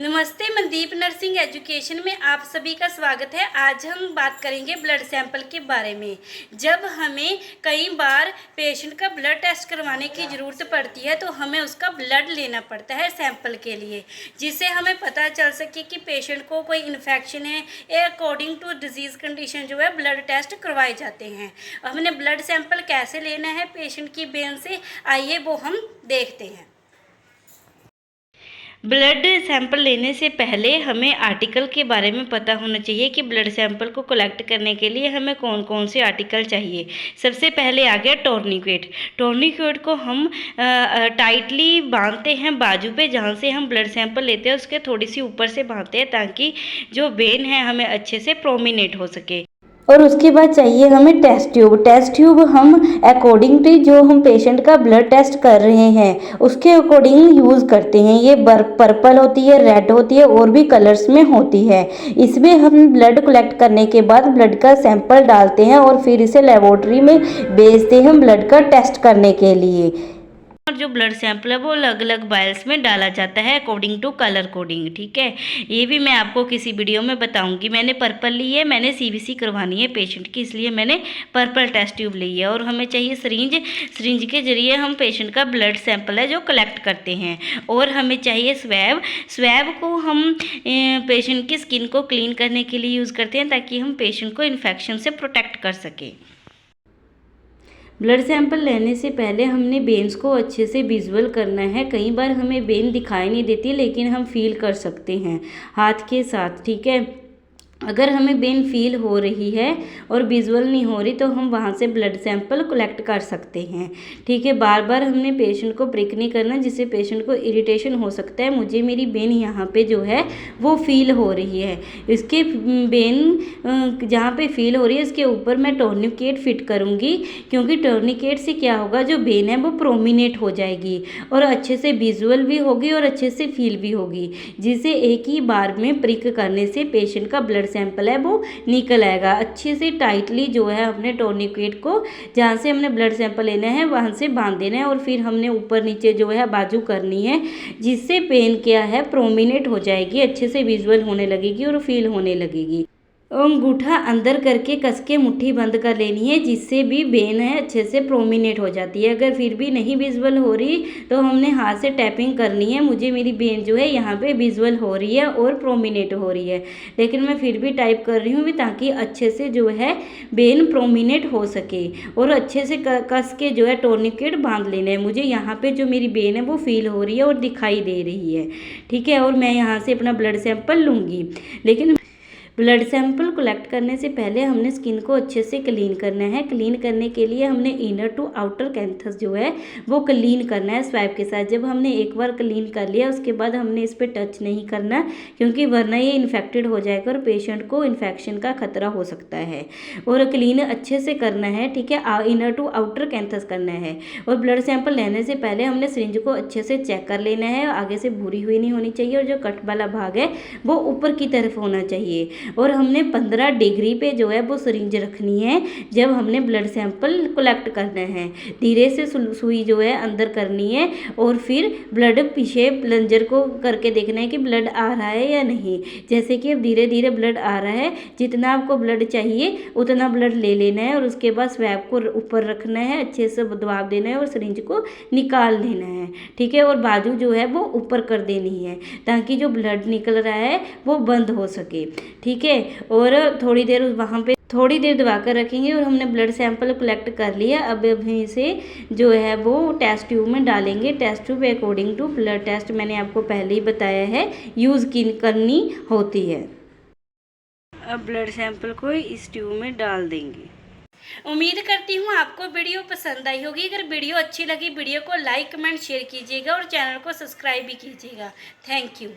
नमस्ते, Mandeep nursing education में आप सभी का स्वागत है। आज हम बात करेंगे ब्लड सैंपल के बारे में। जब हमें कई बार पेशेंट का ब्लड टेस्ट करवाने की ज़रूरत पड़ती है तो हमें उसका ब्लड लेना पड़ता है सैंपल के लिए, जिससे हमें पता चल सके कि पेशेंट को कोई इन्फेक्शन है या अकॉर्डिंग टू डिजीज़ कंडीशन जो है ब्लड टेस्ट करवाए जाते हैं। हमने ब्लड सैंपल कैसे लेना है पेशेंट की वेन से, आइए वो हम देखते हैं। ब्लड सैंपल लेने से पहले हमें आर्टिकल के बारे में पता होना चाहिए कि ब्लड सैंपल को कलेक्ट करने के लिए हमें कौन कौन से आर्टिकल चाहिए। सबसे पहले आ गया टोर्निकेट। टोर्निकेट को हम टाइटली बांधते हैं बाजू पे, जहाँ से हम ब्लड सैंपल लेते हैं उसके थोड़ी सी ऊपर से बांधते हैं ताकि जो वेन है हमें अच्छे से प्रोमिनेट हो सके। और उसके बाद चाहिए हमें टेस्ट ट्यूब। टेस्ट ट्यूब हम अकॉर्डिंग टू जो हम पेशेंट का ब्लड टेस्ट कर रहे हैं उसके अकॉर्डिंग यूज़ करते हैं। ये पर्पल होती है, रेड होती है और भी कलर्स में होती है। इसमें हम ब्लड कलेक्ट करने के बाद ब्लड का सैंपल डालते हैं और फिर इसे लेबोरेटरी में भेजते हैं ब्लड का टेस्ट करने के लिए। और जो ब्लड सैंपल है वो अलग अलग वायल्स में डाला जाता है अकॉर्डिंग टू कलर कोडिंग। ठीक है, ये भी मैं आपको किसी वीडियो में बताऊंगी। मैंने पर्पल ली है, मैंने सीवीसी करवानी है पेशेंट की, इसलिए मैंने पर्पल टेस्ट ट्यूब ली है। और हमें चाहिए सिरिंज। सिरिंज के जरिए हम पेशेंट का ब्लड सैंपल है जो कलेक्ट करते हैं। और हमें चाहिए स्वैब। स्वैब को हम पेशेंट की स्किन को क्लीन करने के लिए यूज़ करते हैं ताकि हम पेशेंट को इन्फेक्शन से प्रोटेक्ट कर सकें। ब्लड सैंपल लेने से पहले हमने वेन्स को अच्छे से विजुअल करना है। कई बार हमें वेन दिखाई नहीं देती लेकिन हम फील कर सकते हैं हाथ के साथ। ठीक है, अगर हमें वेन फील हो रही है और विजुअल नहीं हो रही तो हम वहाँ से ब्लड सैंपल कलेक्ट कर सकते हैं। ठीक है, बार बार हमने पेशेंट को प्रिक नहीं करना जिससे पेशेंट को इरिटेशन हो सकता है। मुझे मेरी वेन यहाँ पे जो है वो फील हो रही है, इसके वेन जहाँ पे फील हो रही है इसके ऊपर मैं टोर्निकेट फिट करूँगी, क्योंकि टोर्निकेट से क्या होगा, जो वेन है वो प्रोमिनेट हो जाएगी और अच्छे से विजुअल भी होगी और अच्छे से फील भी होगी, जिससे एक ही बार में प्रिक करने से पेशेंट का ब्लड सैंपल है वो निकल आएगा। अच्छे से टाइटली जो है अपने टोर्निकेट को जहाँ से हमने ब्लड सैंपल लेना है वहाँ से बांध देना है और फिर हमने ऊपर नीचे जो है बाजू करनी है, जिससे पेन क्या है प्रोमिनेट हो जाएगी, अच्छे से विजुअल होने लगेगी और फील होने लगेगी। अंगूठा अंदर करके कस के मुट्ठी बंद कर लेनी है, जिससे भी वेन है अच्छे से प्रोमिनेट हो जाती है। अगर फिर भी नहीं विजुअल हो रही तो हमने हाथ से टैपिंग करनी है। मुझे मेरी वेन जो है यहाँ पे विजुअल हो रही है और प्रोमिनेट हो रही है, लेकिन मैं फिर भी टाइप कर रही हूँ ताकि अच्छे से जो है वेन प्रोमिनेट हो सके। और अच्छे से कस के जो है टोर्निकेट बांध लेना है। मुझे यहाँ पे जो मेरी वेन है वो फील हो रही है और दिखाई दे रही है। ठीक है, और मैं यहाँ से अपना ब्लड सैंपल लूँगी। लेकिन ब्लड सैंपल कलेक्ट करने से पहले हमने स्किन को अच्छे से क्लीन करना है। क्लीन करने के लिए हमने इनर टू आउटर कैंथस जो है वो क्लीन करना है स्वैब के साथ। जब हमने एक बार क्लीन कर लिया उसके बाद हमने इस पर टच नहीं करना, क्योंकि वरना ये इन्फेक्टेड हो जाएगा और पेशेंट को इन्फेक्शन का खतरा हो सकता है। और क्लीन अच्छे से करना है। ठीक है, इनर टू आउटर कैंथस करना है। और ब्लड सैंपल लेने से पहले हमने सिरिंज को अच्छे से चेक कर लेना है। आगे से भूरी हुई नहीं होनी चाहिए और जो कट वाला भाग है वो ऊपर की तरफ होना चाहिए। और हमने 15 डिग्री पे जो है वो सिरिंज रखनी है जब हमने ब्लड सैंपल कलेक्ट करना है। धीरे से सुई जो है अंदर करनी है और फिर ब्लड पीछे प्लंजर को करके देखना है कि ब्लड आ रहा है या नहीं। जैसे कि अब धीरे धीरे ब्लड आ रहा है, जितना आपको ब्लड चाहिए उतना ब्लड ले लेना है और उसके बाद स्वैब को ऊपर रखना है, अच्छे से दबाव देना है और सिरिंज को निकाल लेना है। ठीक है, और बाजू जो है वो ऊपर कर देनी है ताकि जो ब्लड निकल रहा है वो बंद हो सके। ठीक है, और थोड़ी देर वहाँ पे थोड़ी देर दबा कर रखेंगे। और हमने ब्लड सैंपल कलेक्ट कर लिया। अब अभी से जो है वो टेस्ट ट्यूब में डालेंगे। Test tube according to blood test मैंने आपको पहले ही बताया है यूज़ करनी होती है। अब ब्लड सैंपल को इस ट्यूब में डाल देंगे। उम्मीद करती हूँ आपको वीडियो पसंद आई होगी। अगर वीडियो अच्छी लगी वीडियो को लाइक कमेंट शेयर कीजिएगा और चैनल को सब्सक्राइब भी कीजिएगा। Thank you.